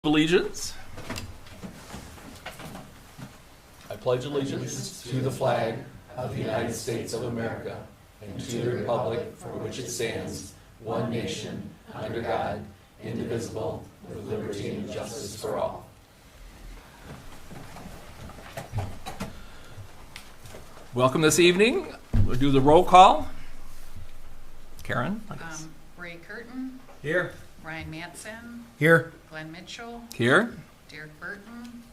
Allegiance. I pledge allegiance to the flag of the United States of America and to the republic for which it stands, one nation, under God, indivisible, with liberty and justice for all. Welcome this evening. We'll do the roll call. Karen? Ray Curtin. Here. Ryan Matson. Here. Glenn Mitchell. Here. Derek Burton.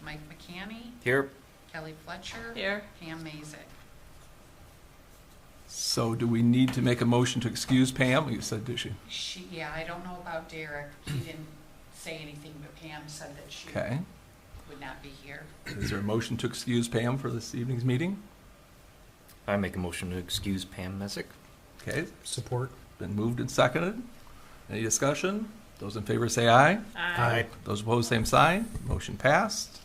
Mike McCanny. Here. Kelly Fletcher. Here. Pam Mazik. So do we need to make a motion to excuse Pam? You said, did she? Yeah, I don't know about Derek. He didn't say anything, but Pam said that she Okay. would not be here. Is there a motion to excuse Pam for this evening's meeting? I make a motion to excuse Pam Messick. Okay. Support. Been moved and seconded. Any discussion? Those in favor say aye. Aye. Those opposed, same sign. Motion passed.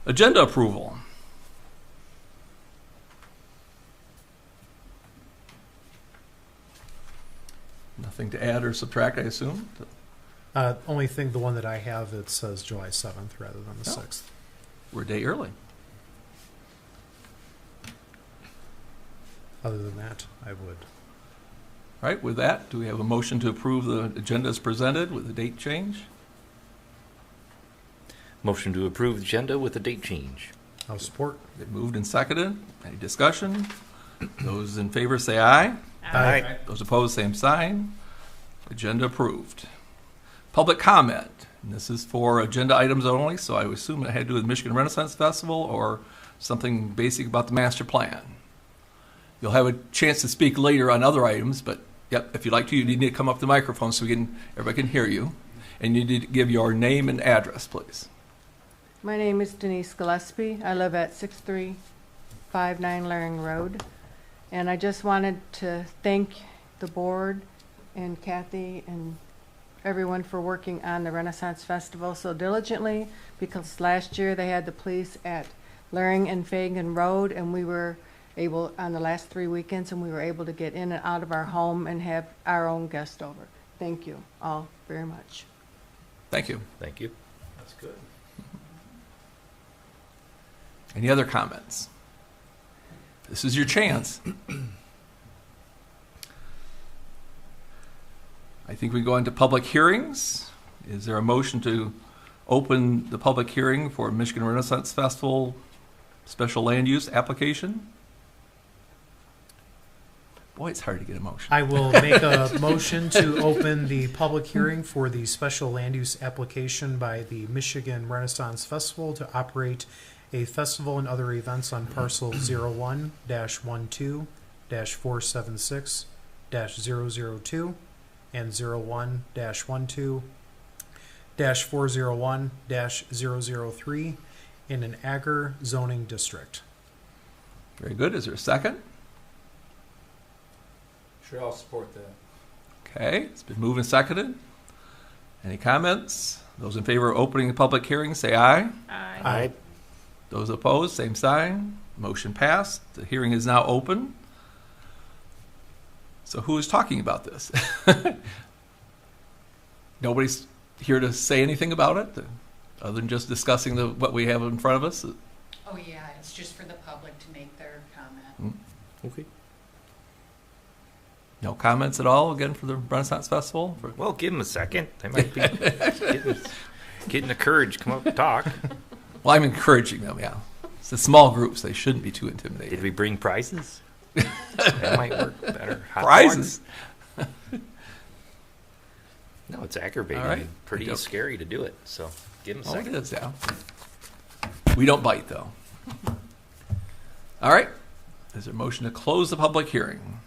Agenda approval. Nothing to add or subtract, I assume? Only thing, the one that I have, it says July 7th rather than the Oh. 6th. We're a day early. Other than that, I would. All right, with that, do we have a motion to approve the agenda as presented with the date change? Motion to approve the agenda with a date change. I'll support. Been moved and seconded. Any discussion? Those in favor say aye. Aye. Those opposed, same sign. Agenda approved. Public comment. And this is for agenda items only, so I would assume it had to do with Michigan Renaissance Festival or something basic about the master plan. You'll have a chance to speak later on other items, but yep, if you'd like to, you need to come up to the microphone so everybody can hear you. And you need to give your name and address, please. My name is Denise Gillespie. I live at 6359 Laring Road. And I just wanted to thank the board and Kathy and everyone for working on the Renaissance Festival so diligently, because last year they had the police at Laring and Fagan Road, and we were able, on the last 3 weekends, and we were able to get in and out of our home and have our own guest over. Thank you all very much. Thank you. Thank you. That's good. Any other comments? This is your chance. I think we go into public hearings. Is there a motion to open the public hearing for Michigan Renaissance Festival special land use application? Boy, it's hard to get a motion. I will make a motion to open the public hearing for the special land use application by the Michigan Renaissance Festival to operate a festival and other events on parcel 01-12-476-002 and 01-12-401-003 in an Agar zoning district. Very good. Is there a second? Sure, I'll support that. Okay, it's been moved and seconded. Any comments? Those in favor of opening the public hearing, say aye. Aye. Those opposed, same sign. Motion passed. The hearing is now open. So who is talking about this? Nobody's here to say anything about it, other than just discussing what we have in front of us? Oh, yeah, it's just for the public to make their comment. Okay. No comments at all, again, for the Renaissance Festival? Well, give him a second. They might be getting the courage to come up and talk. Well, I'm encouraging them, yeah. It's the small groups. They shouldn't be too intimidated. Did we bring prizes? That might work better. Hot Prizes? dogs? No, it's aggravating. All right. Pretty Yep. scary to do it. So give him a Oh, it second. is, yeah. We don't bite, though. All right. Is there a motion to close the public hearing?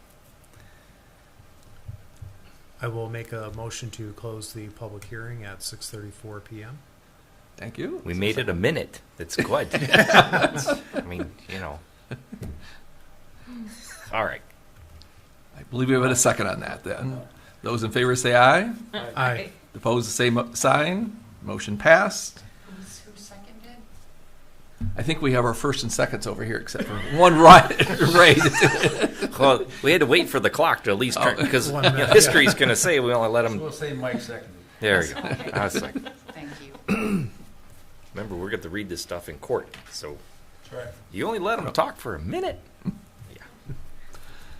I will make a motion to close the public hearing at 6:34 p.m. Thank you. We made it a minute. That's good. I mean, you know. All right. I believe we have a second on that, then. Those in favor say aye. Aye. Opposed, the same sign. Motion passed. Who seconded? I think we have our first and seconds over here, except for one Ray. Well, we had to wait for the clock to at least turn, because One minute, history's going to say we only let So them. we'll say Mike seconded. There you go. I was like, Thank you. Remember, we're going to read this stuff in court, so Right. you only let them talk for a minute.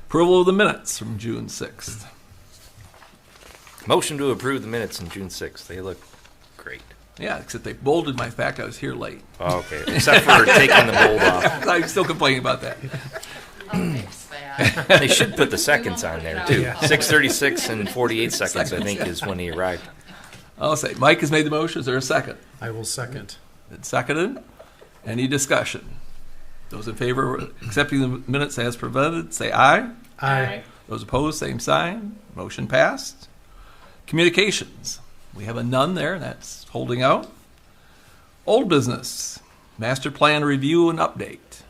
Approval of the minutes from June 6th. Motion to approve the minutes on June 6th. They look great. Yeah, except they bolded my fact I was here late. Oh, okay, except for taking the mold off. I'm still complaining about that. I'll fix that. They should put the seconds on there, too. Yeah. 6:36 and 48 seconds, I think, is when he arrived. I'll say, Mike has made the motion. Is there a second? I will second. It's seconded. Any discussion? Those in favor of accepting the minutes as presented, say aye. Aye. Those opposed, same sign. Motion passed. Communications. We have a none there. That's holding out. Old business. Master plan review and update.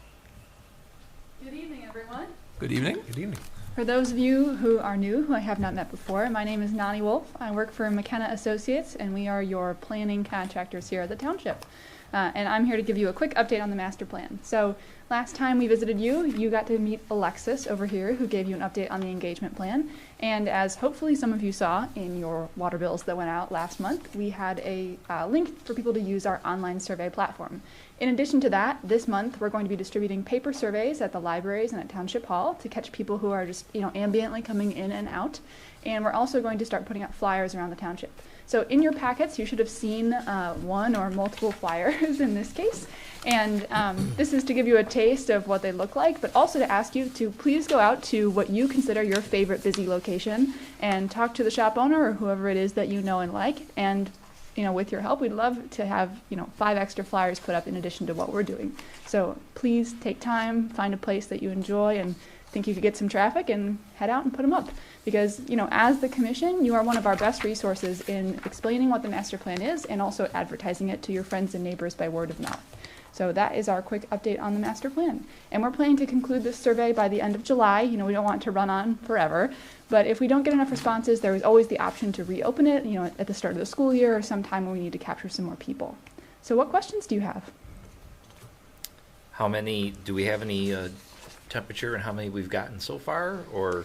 Good evening, everyone. Good evening. Good evening. For those of you who are new, who I have not met before, my name is Nani Wolf. I work for McKenna Associates, and we are your planning contractors here at the Township. And I'm here to give you a quick update on the master plan. So last time we visited you, you got to meet Alexis over here, who gave you an update on the engagement plan. And as hopefully some of you saw in your water bills that went out last month, we had a link for people to use our online survey platform. In addition to that, this month we're going to be distributing paper surveys at the libraries and at Township Hall to catch people who are just, ambiently coming in and out. And we're also going to start putting out flyers around the township. So in your packets, you should have seen one or multiple flyers in this case. And this is to give you a taste of what they look like, but also to ask you to please go out to what you consider your favorite busy location and talk to the shop owner or whoever it is that you know and like. And with your help, we'd love to have 5 extra flyers put up in addition to what we're doing. So please take time, find a place that you enjoy and think you could get some traffic, and head out and put them up. Because, as the commission, you are one of our best resources in explaining what the master plan is and also advertising it to your friends and neighbors by word of mouth. So that is our quick update on the master plan. And we're planning to conclude this survey by the end of July. We don't want it to run on forever. But if we don't get enough responses, there is always the option to reopen it, at the start of the school year or sometime when we need to capture some more people. So what questions do you have? Do we have any temperature and how many we've gotten so far, or?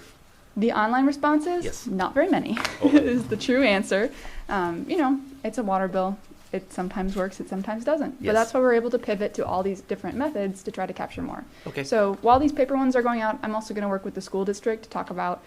The online responses? Yes. Not very many, is the true answer. It's a water bill. It sometimes works, it sometimes doesn't. Yes. But that's why we're able to pivot to all these different methods to try to capture more. Okay. So while these paper ones are going out, I'm also going to work with the school district to talk about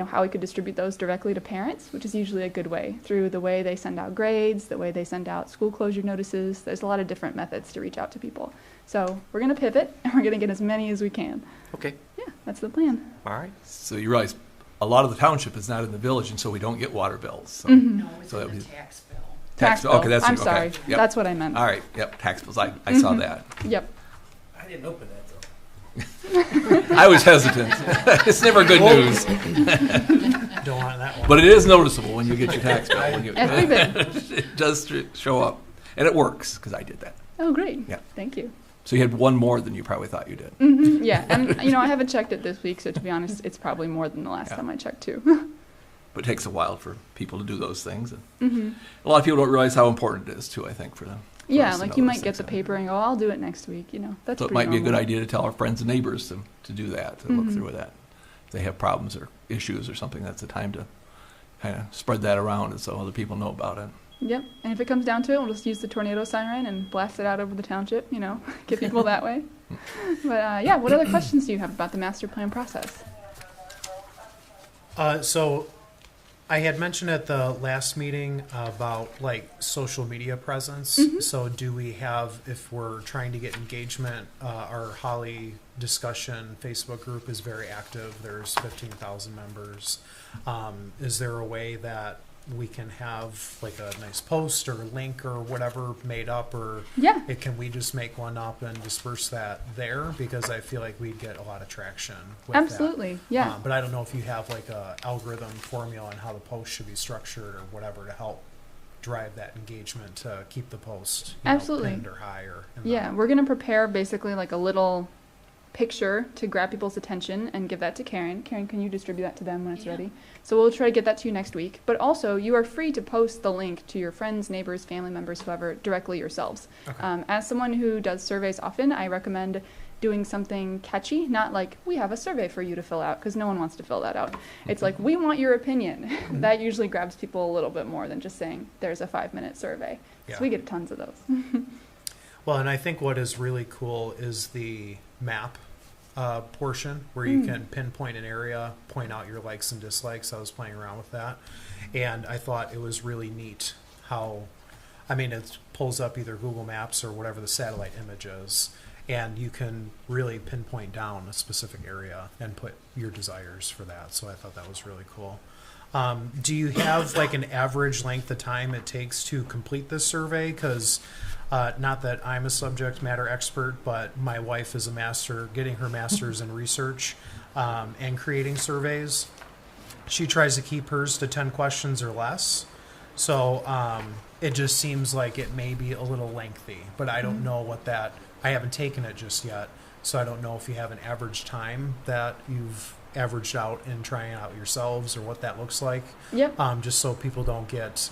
how we could distribute those directly to parents, which is usually a good way, through the way they send out grades, the way they send out school closure notices. There's a lot of different methods to reach out to people. So we're going to pivot, and we're going to get as many as we can. Okay. Yeah, that's the plan. All right. So you realize a lot of the township is not in the village, and so we don't get water bills. So No, it's So in that the was- tax bill. tax bill. Okay, that's I'm okay. sorry. Yep. That's what I meant. All right. Yep. Tax bills. I saw that. Yep. I didn't open that though. I was hesitant. It's never good news, Don't want that one. but it is noticeable when you get your tax bill. Every bit. It does show up, and it works because I did that. Oh, great. Yeah. Thank you. So you had one more than you probably thought you did. Yeah, and I haven't checked it this week, so to be honest, it's probably more than the last Yeah. time I checked too. But it takes a while for people to do those things. And a lot of people don't realize how important it is too, I think, for them. for Yeah, us to like know you those might get things. the paper and go, I'll do it next week. That's So it pretty might be a good normal. idea to tell our friends and neighbors to do that, to look through that. If they have problems or issues or something, that's the time to kind of spread that around and so other people know about it. Yep, and if it comes down to it, we'll just use the tornado siren and blast it out over the township, get people that way. But yeah, what other questions do you have about the master plan process? So I had mentioned at the last meeting about social media presence. So do we have, if we're trying to get engagement, our Holly discussion Facebook group is very active. There's 15,000 members. Is there a way that we can have a nice post or link or whatever made up, or Yeah. can we just make one up and disperse that there? Because I feel like we'd get a lot of traction with Absolutely, that. yeah. But I don't know if you have a algorithm formula on how the post should be structured or whatever to help drive that engagement to keep the post Absolutely. pinned or higher. Yeah, we're going to prepare basically a little picture to grab people's attention and give that to Karen. Karen, can you distribute that to them when it's Yeah. ready? So we'll try to get that to you next week. But also, you are free to post the link to your friends, neighbors, family members, whoever, directly yourselves. Okay. As someone who does surveys often, I recommend doing something catchy, not like, we have a survey for you to fill out, because no one wants to fill that out. It's like, we want your opinion. That usually grabs people a little bit more than just saying, there's a 5-minute survey. Yeah. So we get tons of those. Well, and I think what is really cool is the map portion where you can pinpoint an area, point out your likes and dislikes. I was playing around with that, and I thought it was really neat how, I mean, it pulls up either Google Maps or whatever the satellite image is, and you can really pinpoint down a specific area and put your desires for that. So I thought that was really cool. Do you have like an average length of time it takes to complete this survey? Because not that I'm a subject matter expert, but my wife is a master, getting her master's in research and creating surveys. She tries to keep hers to 10 questions or less. So it just seems like it may be a little lengthy, but I don't know what that, I haven't taken it just yet. So I don't know if you have an average time that you've averaged out in trying it out yourselves or what that looks like. Yep. Just so people don't get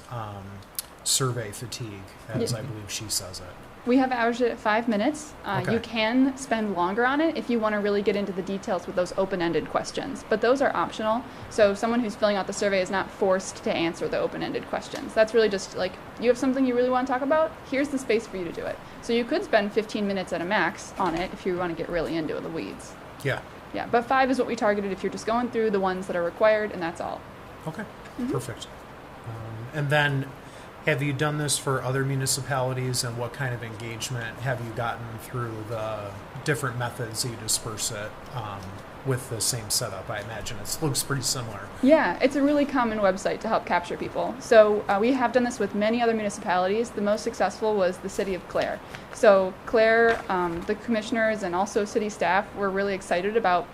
survey fatigue, as Yeah. I believe she says it. We have averaged it at 5 minutes. Okay. You can spend longer on it if you want to really get into the details with those open-ended questions, but those are optional. So someone who's filling out the survey is not forced to answer the open-ended questions. That's really just like, you have something you really want to talk about, here's the space for you to do it. So you could spend 15 minutes at a max on it if you want to get really into the weeds. Yeah. Yeah, but 5 is what we targeted if you're just going through the ones that are required, and that's all. Okay. Perfect. And then, have you done this for other municipalities, and what kind of engagement have you gotten through the different methods you disperse it with the same setup? I imagine it looks pretty similar. Yeah, it's a really common website to help capture people. So we have done this with many other municipalities. The most successful was the city of Clare. So Clare, the commissioners and also city staff were really excited about,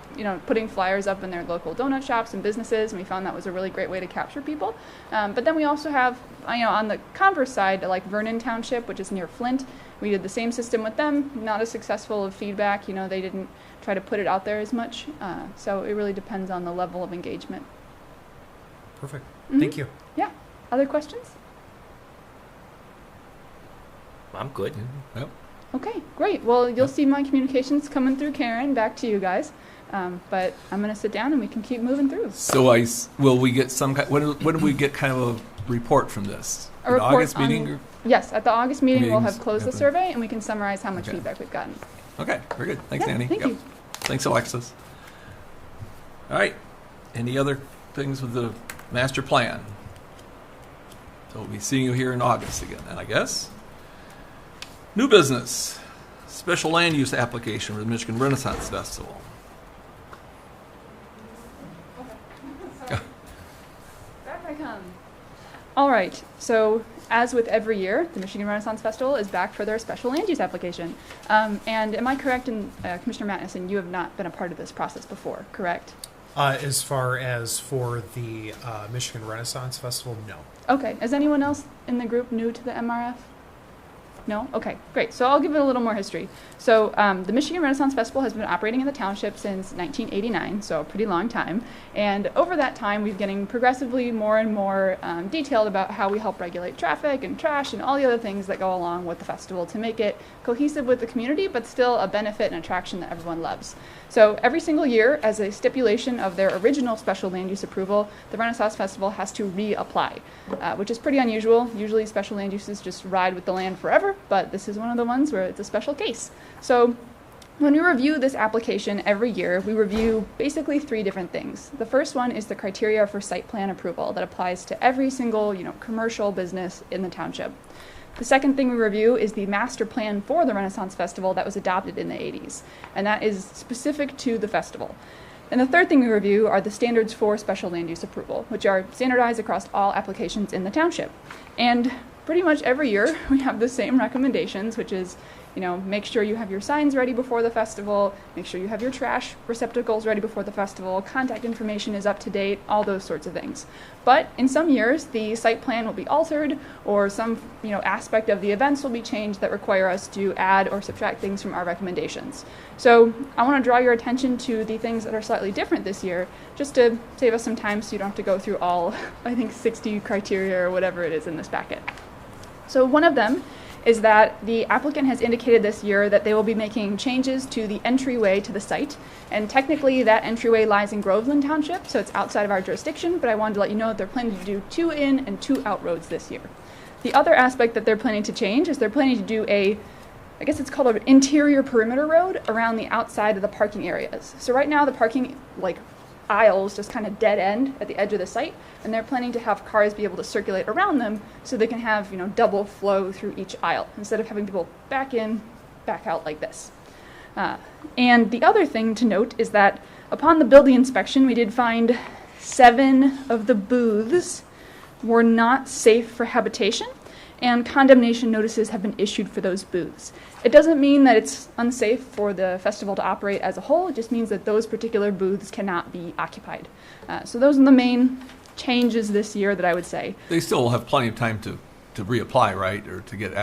putting flyers up in their local donut shops and businesses, and we found that was a really great way to capture people. But then we also have, on the converse side, like Vernon Township, which is near Flint. We did the same system with them. Not as successful of feedback. They didn't try to put it out there as much. So it really depends on the level of engagement. Perfect. Mhm. Thank you. Yeah. Other questions? I'm good. Yep. Okay, great. Well, you'll see my communications coming through Karen back to you guys. But I'm going to sit down and we can keep moving through. So will we get some kind, when do we get kind of a report from this? A An report August on- meeting? Or? Yes, at the August meeting, we'll Meetings, have closed the okay. survey and we can summarize how much Okay. feedback we've gotten. Okay, very good. Thanks, Yeah, Annie. thank Yep. you. Thanks, Alexis. All right. Any other things with the master plan? So we'll be seeing you here in August again, then, I guess. New business. Special land use application for the Michigan Renaissance Festival. Back I come. All right, so as with every year, the Michigan Renaissance Festival is back for their special land use application. And am I correct in, Commissioner Mattinson, you have not been a part of this process before, correct? As far as for the Michigan Renaissance Festival, no. Okay, is anyone else in the group new to the MRF? No? Okay, great. So I'll give it a little more history. So the Michigan Renaissance Festival has been operating in the township since 1989, so a pretty long time. And over that time, we've getting progressively more and more detailed about how we help regulate traffic and trash and all the other things that go along with the festival to make it cohesive with the community, but still a benefit and attraction that everyone loves. So every single year, as a stipulation of their original special land use approval, the Renaissance Festival has to reapply, which is pretty unusual. Usually special land uses just ride with the land forever, but this is one of the ones where it's a special case. So when we review this application every year, we review basically 3 different things. The first one is the criteria for site plan approval that applies to every single, commercial business in the township. The second thing we review is the master plan for the Renaissance Festival that was adopted in the 80s, and that is specific to the festival. And the third thing we review are the standards for special land use approval, which are standardized across all applications in the township. And pretty much every year we have the same recommendations, which is, make sure you have your signs ready before the festival, make sure you have your trash receptacles ready before the festival, contact information is up to date, all those sorts of things. But in some years, the site plan will be altered, or some aspect of the events will be changed that require us to add or subtract things from our recommendations. So I want to draw your attention to the things that are slightly different this year, just to save us some time so you don't have to go through all, 60 criteria or whatever it is in this packet. So one of them is that the applicant has indicated this year that they will be making changes to the entryway to the site. And technically that entryway lies in Groveland Township, so it's outside of our jurisdiction, but I wanted to let you know that they're planning to do 2 in and 2 out roads this year. The other aspect that they're planning to change is they're planning to do I guess it's called an interior perimeter road around the outside of the parking areas. So right now the parking aisles just kind of dead end at the edge of the site, and they're planning to have cars be able to circulate around them so they can have double flow through each aisle instead of having people back in, back out like this. And the other thing to note is that upon the building inspection, we did find 7 of the booths were not safe for habitation, and condemnation notices have been issued for those booths. It doesn't mean that it's unsafe for the festival to operate as a whole, it just means that those particular booths cannot be occupied. So those are the main changes this year that I would say. They still will have plenty of time to reapply, right, or to get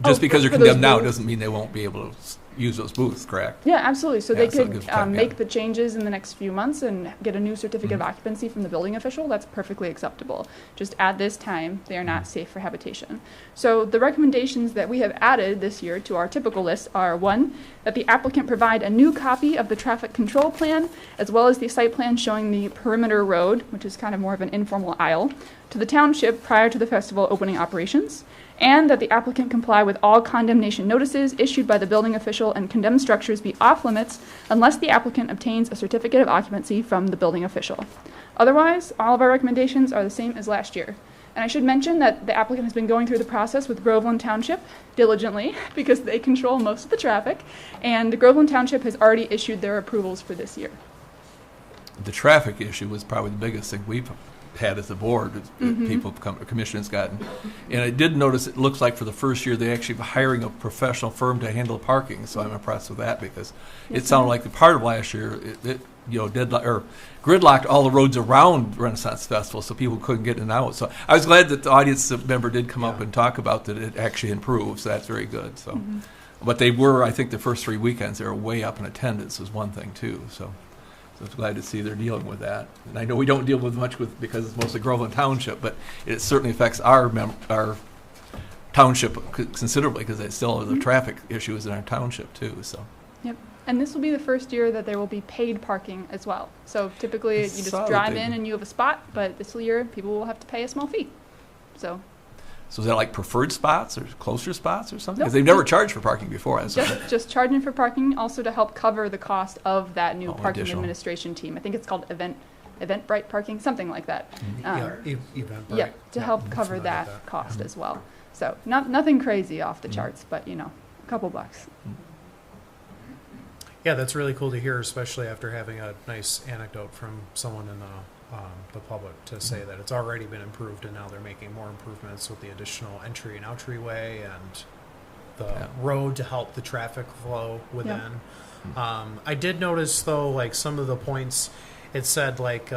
Oh, just because for they're those condemned now booths? doesn't mean they won't be able to use those booths, correct? Yeah, absolutely. So Yeah, they so it could gives time, yeah. make the changes in the next few months and get a new certificate Mm-hmm. of occupancy from the building official. That's perfectly acceptable. Just at this time, they are not Mm-hmm. safe for habitation. So the recommendations that we have added this year to our typical list are 1, that the applicant provide a new copy of the traffic control plan, as well as the site plan showing the perimeter road, which is kind of more of an informal aisle, to the township prior to the festival opening operations, and that the applicant comply with all condemnation notices issued by the building official and condemned structures be off limits unless the applicant obtains a certificate of occupancy from the building official. Otherwise, all of our recommendations are the same as last year. And I should mention that the applicant has been going through the process with Groveland Township diligently because they control most of the traffic, and the Groveland Township has already issued their approvals for this year. The traffic issue was probably the biggest thing we've had as a board, people, commissioners gotten. And I did notice, it looks like for the first year, they actually were hiring a professional firm to handle parking, so I'm impressed with that because it sounded like the part of last year, gridlocked all the roads around Renaissance Festival so people couldn't get in and out. So I was glad that the audience member did come up and talk about that it actually improved, so that's very good. So, But they were, I think the first 3 weekends, they were way up in attendance was one thing too, so. I was glad to see they're dealing with that. And I know we don't deal with much because it's mostly Groveland Township, but it certainly affects our township considerably because it still the traffic issues in our township too. So. Yep. And this will be the first year that there will be paid parking as well. So typically you just drive in and you have a spot, but this year people will have to pay a small fee. So is that like preferred spots or closer spots or something? Nope. Because they've never charged for parking before. just charging for parking, also to help cover the cost of that new parking additional. administration team. I think it's called Eventbrite parking, something like that. Eventbrite. Yeah, to Yeah, help I'm cover familiar with that cost as well. So nothing crazy off the charts, but a couple bucks. Yeah, that's really cool to hear, especially after having a nice anecdote from someone in the public to say that it's already been improved and now they're making more improvements with the additional entry and outryway and the road to help the traffic flow within. I did notice though, like some of the points, it said like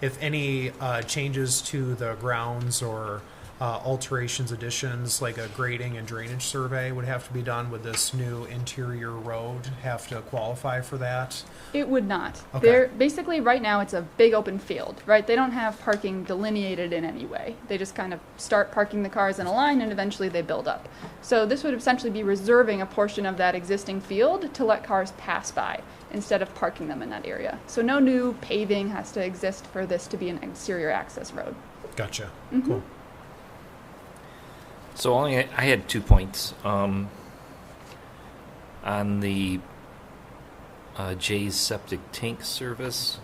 if any changes to the grounds or alterations, additions, like a grading and drainage survey would have to be done with this new interior road, have to qualify for that. It would not. Okay. They're basically right now it's a big open field, right? They don't have parking delineated in any way. They just kind of start parking the cars in a line and eventually they build up. So this would essentially be reserving a portion of that existing field to let cars pass by instead of parking them in that area. So no new paving has to exist for this to be an exterior access road. Gotcha. Mm-hmm. Cool. So I had 2 points. On the Jay's septic tank service,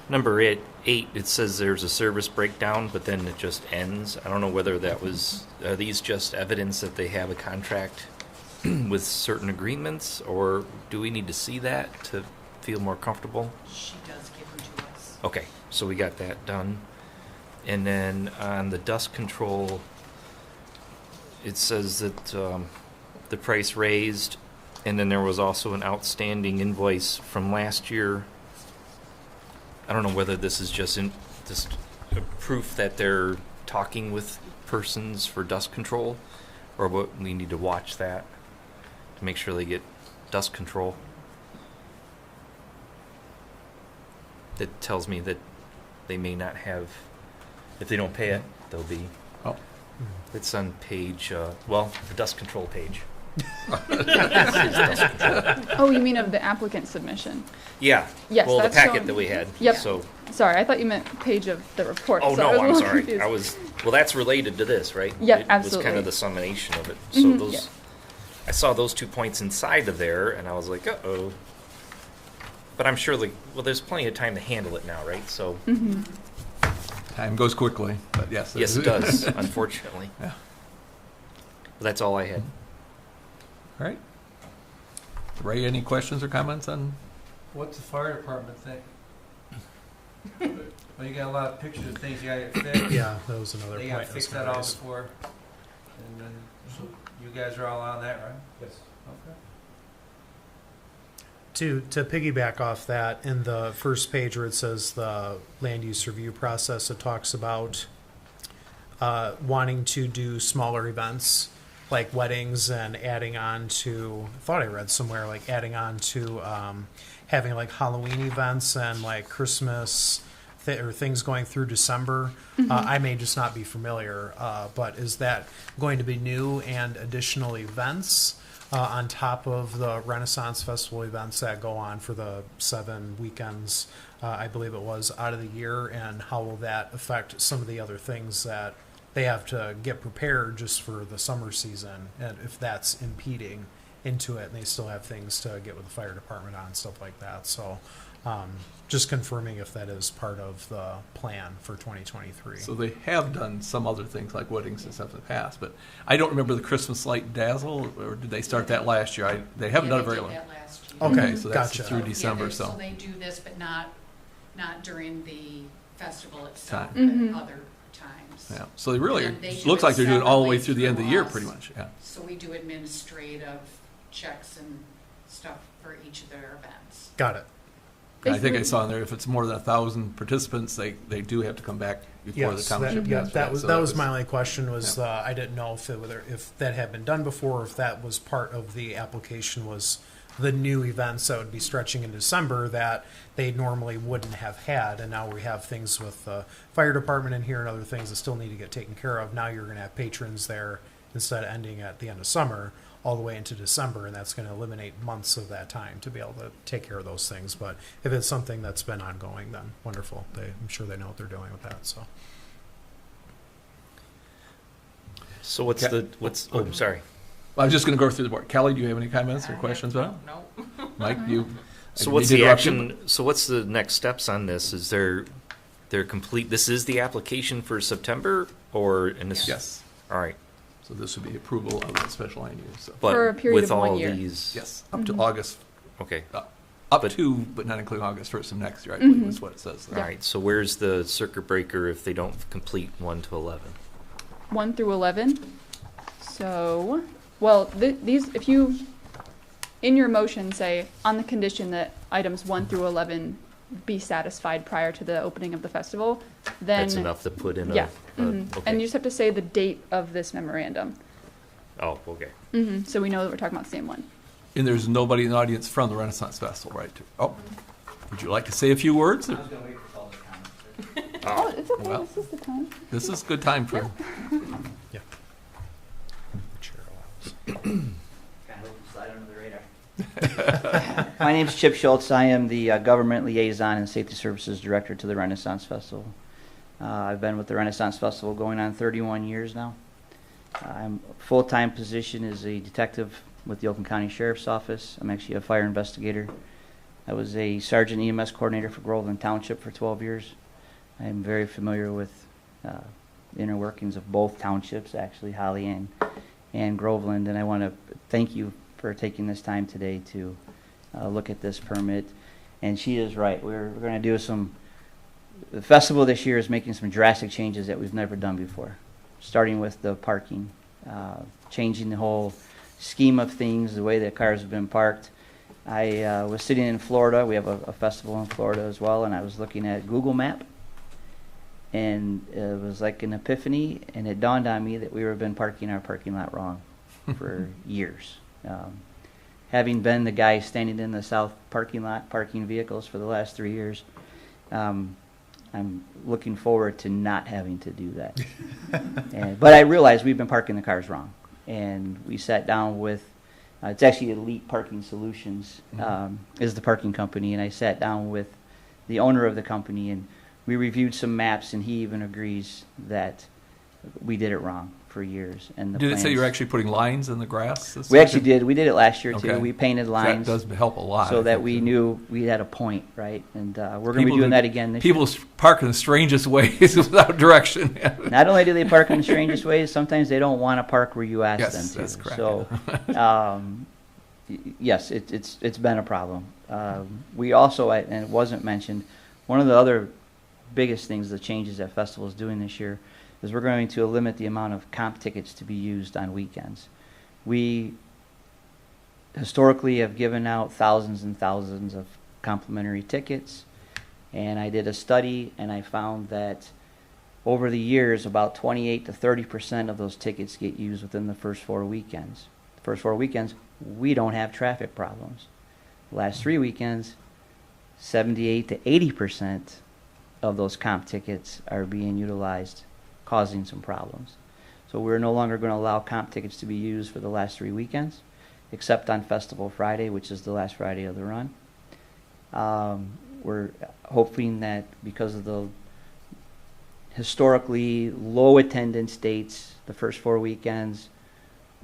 number 8, it says there's a service breakdown, but then it just ends. I don't know whether are these just evidence that they have a contract with certain agreements, or do we need to see that to feel more comfortable? She does give them to us. Okay, so we got that done. And then on the dust control, it says that the price raised, and then there was also an outstanding invoice from last year. I don't know whether this is just a proof that they're talking with persons for dust control, or what we need to watch that to make sure they get dust control. That tells me that they may not have, if they don't pay it, they'll be. Oh. It's on page, the dust control page. Oh, you mean of the applicant submission? Yeah. Yes, Well, the that's packet showing- that we had. Yep. So, Sorry, I thought you meant page of the report. oh so I no, was a I'm little sorry. confused. Well, that's related to this, right? Yep, It was absolutely. kind of the summation of it. So Mhm, those, yeah. I saw those 2 points inside of there, and I was like, uh-oh. But I'm sure, there's plenty of time to handle it now, right? So, Mhm. Time goes quickly, but yes. yes, it does, unfortunately. Yeah. But that's all I had. All right. Ray, any questions or comments on? What's the fire department think? Well, you got a lot of pictures of things you gotta get fixed. Yeah, that was another They point. gotta I was fix gonna that all raise. before. And then, so you guys are all on that, right? Yes. Okay. To piggyback off that, in the first page where it says the land use review process, it talks about wanting to do smaller events like weddings and adding on to, I thought I read somewhere, like adding on to having like Halloween events and like Christmas or things going through December. I may just not be familiar, but is that going to be new and additional events on top of the Renaissance Festival events that go on for the 7 weekends, I believe it was, out of the year? And how will that affect some of the other things that they have to get prepared just for the summer season, and if that's impeding into it, and they still have things to get with the fire department on, stuff like that. So just confirming if that is part of the plan for 2023. So they have done some other things like weddings and stuff in the past, but I don't remember the Christmas light dazzle, or did they start that last year? They haven't Yeah, done it they very did long. that last year. Okay, so that's Gotcha. through December, Yeah, so. they do this, but not during the festival itself, Time. but other times. Yeah, so they really, And they do looks it like they're doing it all the way separately through the end of the year, us. pretty much, yeah. So we do administrative checks and stuff for each of their events. Got it. And I think I Basically- saw in there, if it's more than 1,000 participants, they do have to come back before the Yes, township. that, yeah, does that was So that was my only question. Was yeah. I didn't know if if that had been done before, or if that was part of the application, was the new events that would be stretching in December that they normally wouldn't have had, and now we have things with the fire department in here and other things that still need to get taken care of. Now you're going to have patrons there instead of ending at the end of summer all the way into December, and that's going to eliminate months of that time to be able to take care of those things. But if it's something that's been ongoing, then wonderful. I'm sure they know what they're doing with that. So. So what's Yeah. oh, sorry. I was just going to go through the board. Kelly, do you have any comments or I have- questions about it? No. Mike, you? So I what's need to the interrupt you, action, so what's the next steps on this? Is they're complete, this is the application for September, or, and this? Yes. All right. So this would be approval of the special land use, so, But For a period with of 1 all year. these? yes, up to Mhm. August, Okay. up But- to, but not including August 1st of next year, I believe Mhm. is what it says All there. right, so where's the circuit breaker if they don't complete 1 to 11? 1 through 11. So, well, these, if you, in your motion, say, on the condition that items 1 through 11 be satisfied prior to the opening of the festival, then. That's enough to put in a, Yeah. a- Mhm. okay. And you just have to say the date of this memorandum. Oh, okay. So we know that we're talking about the same one. And there's nobody in the audience from the Renaissance Festival, right? Oh, would you like to say a few words? I was gonna wait for public comment. Oh, it's okay, well. this is the time. This is a good time for, Yeah. Chair allows. Kind of hope you slide under the radar. My name's Chip Schultz. I am the Government Liaison and Safety Services Director to the Renaissance Festival. I've been with the Renaissance Festival going on 31 years now. I'm full-time position as a detective with the Oakland County Sheriff's Office. I'm actually a fire investigator. I was a Sergeant EMS coordinator for Groveland Township for 12 years. I'm very familiar with the inner workings of both townships, actually, Holly and Groveland, and I want to thank you for taking this time today to look at this permit. And she is right. We're going to do the festival this year is making some drastic changes that we've never done before, starting with the parking, changing the whole scheme of things, the way that cars have been parked. I was sitting in Florida. We have a festival in Florida as well, and I was looking at Google Map, and it was like an epiphany, and it dawned on me that we have been parking our parking lot wrong for years. Having been the guy standing in the south parking lot parking vehicles for the last 3 years, I'm looking forward to not having to do that. But I realize we've been parking the cars wrong. And we sat down with, it's actually Elite Parking Solutions is the parking company. And I sat down with the owner of the company, and we reviewed some maps, and he even agrees that we did it wrong for years. And the Did it say plans- you're actually putting lines in the grass? this We actually weekend? did. We did it last year, Okay. too. We painted lines. That does help a lot. So I that think, we too. knew we had a point, right? And we're going to be People doing do- that again this year. People park in the strangest ways without direction. Not only do they park in the strangest ways, sometimes they don't want to park where you ask Yes, them to. that's correct. So, yes, it's been a problem. We also, and it wasn't mentioned, one of the other biggest things, the changes that festival is doing this year, is we're going to limit the amount of comp tickets to be used on weekends. We historically have given out thousands and thousands of complimentary tickets, and I did a study, and I found that over the years, about 28 to 30% of those tickets get used within the first 4 weekends. The first 4 weekends, we don't have traffic problems. The last 3 weekends, 78 to 80% of those comp tickets are being utilized, causing some problems. So we're no longer going to allow comp tickets to be used for the last 3 weekends, except on Festival Friday, which is the last Friday of the run. We're hoping that because of the historically low attendance dates, the first 4 weekends,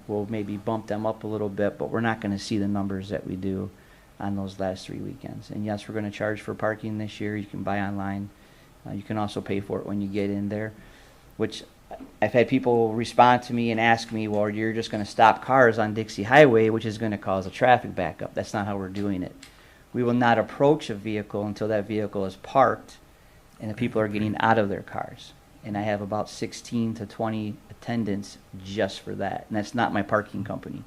we'll maybe bump them up a little bit, but we're not going to see the numbers that we do on those last 3 weekends. And yes, we're going to charge for parking this year. You can buy online. You can also pay for it when you get in there, which I've had people respond to me and ask me, well, you're just going to stop cars on Dixie Highway, which is going to cause a traffic backup. That's not how we're doing it. We will not approach a vehicle until that vehicle is parked and the people are getting out of their cars. And I have about 16 to 20 attendants just for that. And that's not my parking company.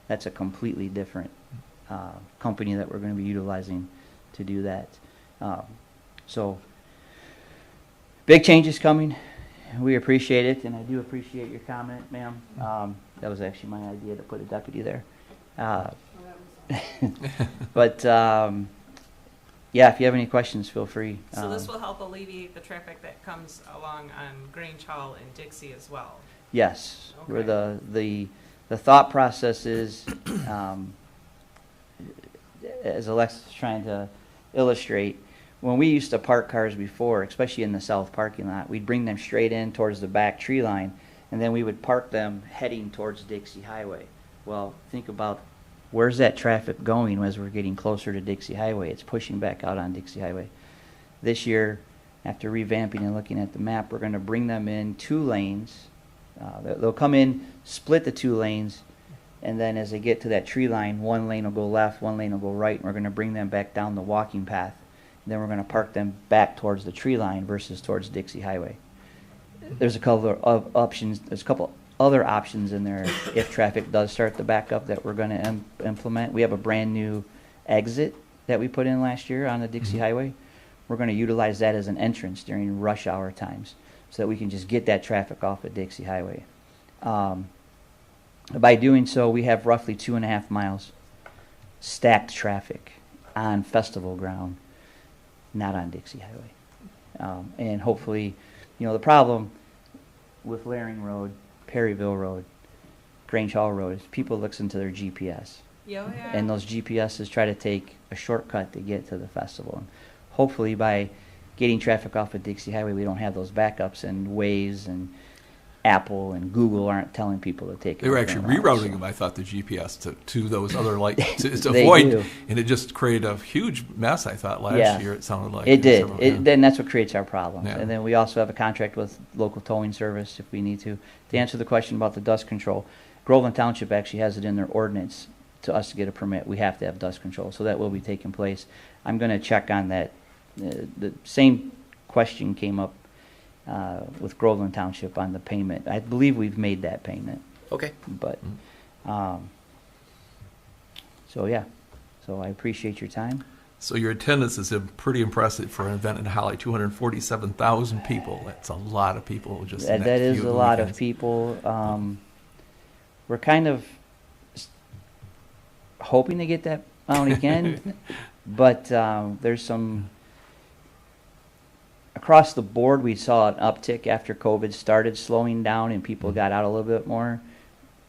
That's a completely different company that we're going to be utilizing to do that. So big changes coming. We appreciate it, and I do appreciate your comment, ma'am. That was actually my idea to put a deputy there. But yeah, if you have any questions, feel free. So this will help alleviate the traffic that comes along on Grange Hall and Dixie as well? Yes, where Okay. the thought process is, as Alexis is trying to illustrate, when we used to park cars before, especially in the south parking lot, we'd bring them straight in towards the back tree line, and then we would park them heading towards Dixie Highway. Well, think about where's that traffic going as we're getting closer to Dixie Highway? It's pushing back out on Dixie Highway. This year, after revamping and looking at the map, we're going to bring them in 2 lanes. They'll come in, split the 2 lanes, and then as they get to that tree line, 1 lane will go left, 1 lane will go right, and we're going to bring them back down the walking path. And then we're going to park them back towards the tree line versus towards Dixie Highway. There's a couple of options. There's a couple other options in there if traffic does start to back up that we're going to implement. We have a brand new exit that we put in last year on the Dixie Highway. We're going to utilize that as an entrance during rush hour times so that we can just get that traffic off at Dixie Highway. By doing so, we have roughly 2.5 miles stacked traffic on festival ground, not on Dixie Highway. And hopefully, the problem with Laring Road, Perryville Road, Grange Hall Road is people listen to their GPS. Yeah. And those GPSs try to take a shortcut to get to the festival. And hopefully by getting traffic off of Dixie Highway, we don't have those backups, and Waze and Apple and Google aren't telling people to take. They were a actually different route, rerouting them, I thought, the GPS to those other to They avoid, do. and it just created a huge mess, I thought, last Yeah. year, it sounded like. It did. Several- yeah. Then that's what creates our problems. Yeah. And then we also have a contract with local towing service if we need to. To answer the question about the dust control, Groveland Township actually has it in their ordinance to us to get a permit. We have to have dust control, so that will be taking place. I'm going to check on that. The same question came up with Groveland Township on the payment. I believe we've made that payment, Okay. but so yeah. So I appreciate your time. So your attendance is pretty impressive for an event in Holly, 247,000 people. That's a lot of people just in That is few a lot of weekends. people. We're kind of hoping to get that amount again, but there's some across the board, we saw an uptick after COVID started slowing down and people got out a little bit more.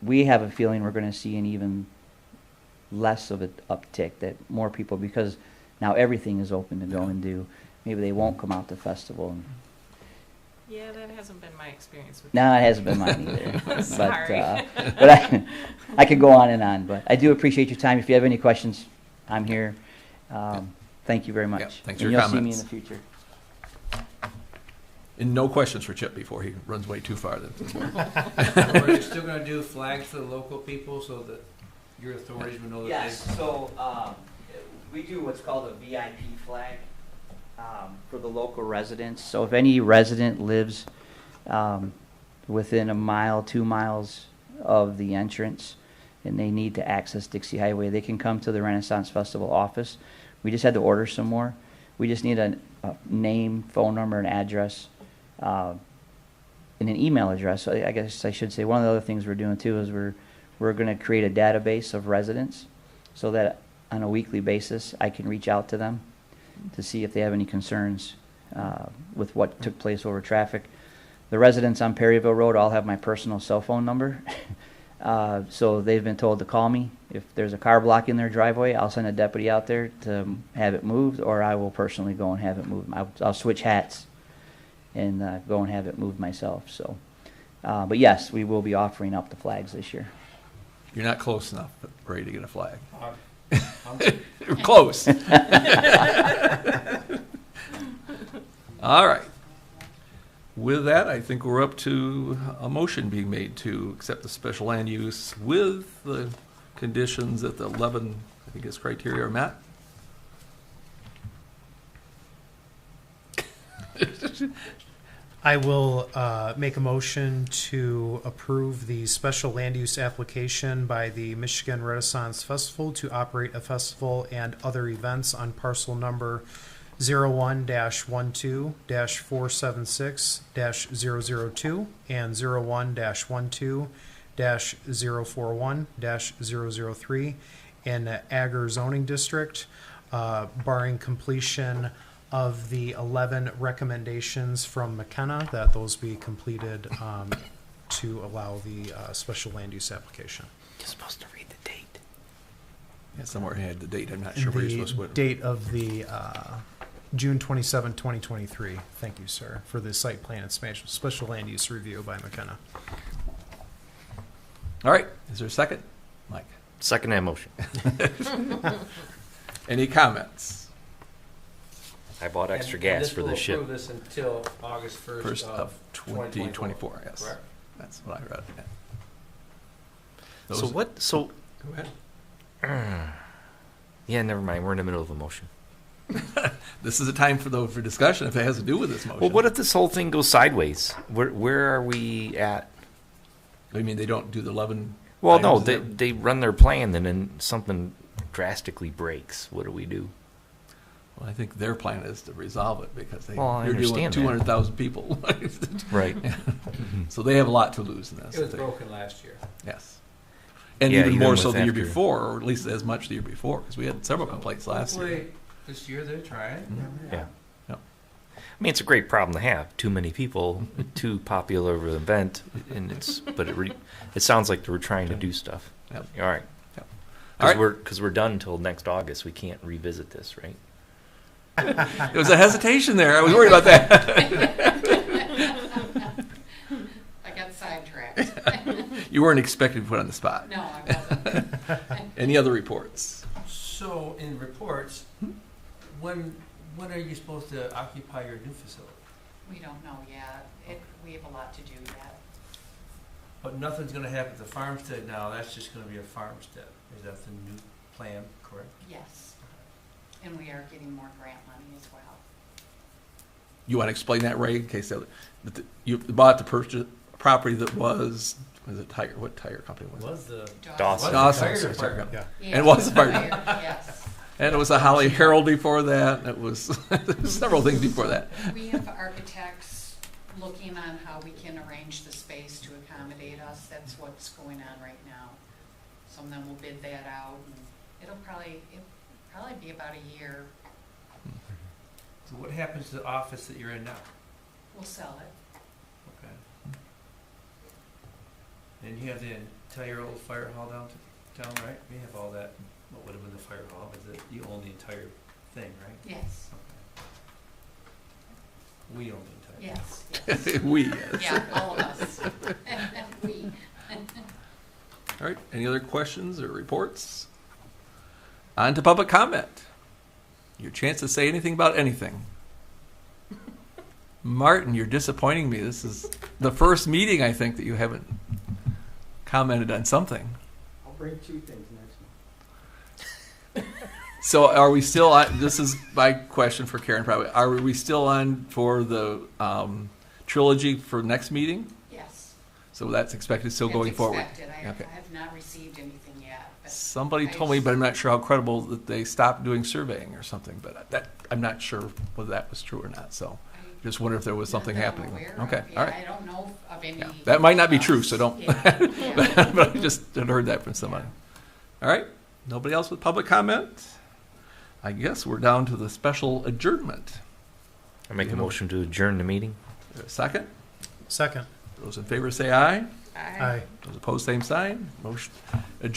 We have a feeling we're going to see an even less of an uptick, that more people, because now everything is open to go and do. Maybe they won't come out to festival. Yeah, that hasn't been my experience with No, it hasn't been mine either. Sorry. But I could go on and on. But I do appreciate your time. If you have any questions, I'm here. Thank you very much. Yeah, thanks and for your you'll comments. see me in the future. And no questions for Chip before he runs way too far. We're still gonna do flags for the local people so that your authorities will know that Yes, so we do what's called a VIP flag for the local residents. So if any resident lives within a mile, 2 miles of the entrance, and they need to access Dixie Highway, they can come to the Renaissance Festival office. We just had to order some more. We just need a name, phone number, and address, and an email address. So I guess I should say one of the other things we're doing too is we're going to create a database of residents so that on a weekly basis I can reach out to them to see if they have any concerns with what took place over traffic. The residents on Perryville Road all have my personal cell phone number. So they've been told to call me. If there's a car blocking their driveway, I'll send a deputy out there to have it moved, or I will personally go and have it moved. I'll switch hats and go and have it moved myself. So, but yes, we will be offering up the flags this year. You're not close enough, but ready to get a flag. I'm You're close. All right. With that, I think we're up to a motion being made to accept the special land use with the conditions that the 11, I think, is criteria are met. I will make a motion to approve the special land use application by the Michigan Renaissance Festival to operate a festival and other events on parcel number 01-12-476-002 and 01-12-041-003 in the Agar zoning district, barring completion of the 11 recommendations from McKenna, that those be completed to allow the special land use application. You're supposed to read the date. Yeah, somewhere I had the date. I'm not sure where you're supposed to The put it. date of the June 27, 2023. Thank you, sir, for the site plan and special land use review by McKenna. All right. Is there a second? Mike. Second that motion. Any comments? I bought extra and gas this for will this ship. approve this until August 1st, First of of 2024, yes. Correct. That's what I read. Yeah. So Those- what? So Go ahead. yeah, never mind. We're in the middle of a motion. This is a time for discussion if it has to do with this motion. Well, what if this whole thing goes sideways? Where are we at? I mean, they don't do the 11. Well, no, items they that- they run their plan and then something drastically breaks. What do we do? Well, I think their plan is to resolve it because Well, I you're doing understand that. 200,000 people. Right. So they have a lot to lose in this. It was broken last year. Yes. And Yeah, even even more with so the year after- before, or at least as much the year before, because we had several complaints last year. Hopefully this year they're trying. Yeah. Yep. I mean, it's a great problem to have. Too many people, too popular of an event, and it sounds like we're trying to do stuff. Yep. All right. Yep. All right. Because we're done until next August. We can't revisit this, right? There was a hesitation there. I was worried about that. I got sidetracked. You weren't expected to be put on the spot. No, I wasn't. Any other reports? So in reports, when are you supposed to occupy your new facility? We don't know yet. We have a lot to do yet. But nothing's gonna happen at the farmstead now, that's just gonna be a farmstead. Is that the new plan, correct? Yes. And we are getting more grant money as well. You want to explain that, Ray, in case you bought the purchase property that was it Tiger? What tire company was it? Was the Dawson. Dawson. Fire Sorry, department. Yeah. Yes, And it was a fire fire, yes. And it was a Holly Herald before that. It was several things before that. We have architects looking on how we can arrange the space to accommodate us. That's what's going on right now. So then we'll bid that out, and it'll probably be about a year. So what happens to the office that you're in now? We'll sell it. Okay. And you have the entire old fire hall downtown, right? You have all that, what would have been the fire hall, but you own the entire thing, right? Yes, Okay. We own the entire. yes, yes. We, yes. Yeah, all of us. We. All right, any other questions or reports? On to public comment. Your chance to say anything about anything. Martin, you're disappointing me. This is the first meeting, I think, that you haven't commented on something. I'll bring 2 things next month. So are we still on, this is my question for Karen probably, are we still on for the trilogy for next meeting? Yes. So that's expected still It's going forward? expected. I Okay. have not received anything yet. But Somebody told me, but I'm not sure how credible, that they stopped doing surveying or something, but that, I'm not sure whether that was true or not, so I- just wonder if there was something not that I'm happening. aware of. Okay, Yeah, all right. I don't know of any. Yeah, that might not be true, so don't, Yeah, yeah. but I just had heard that from somebody. All right, nobody else with public comment? I guess we're down to the special adjournment. I make a motion to adjourn the meeting. Second? Second. Those in favor say aye. I- Aye. Those opposed, same sign. Motion adjourned.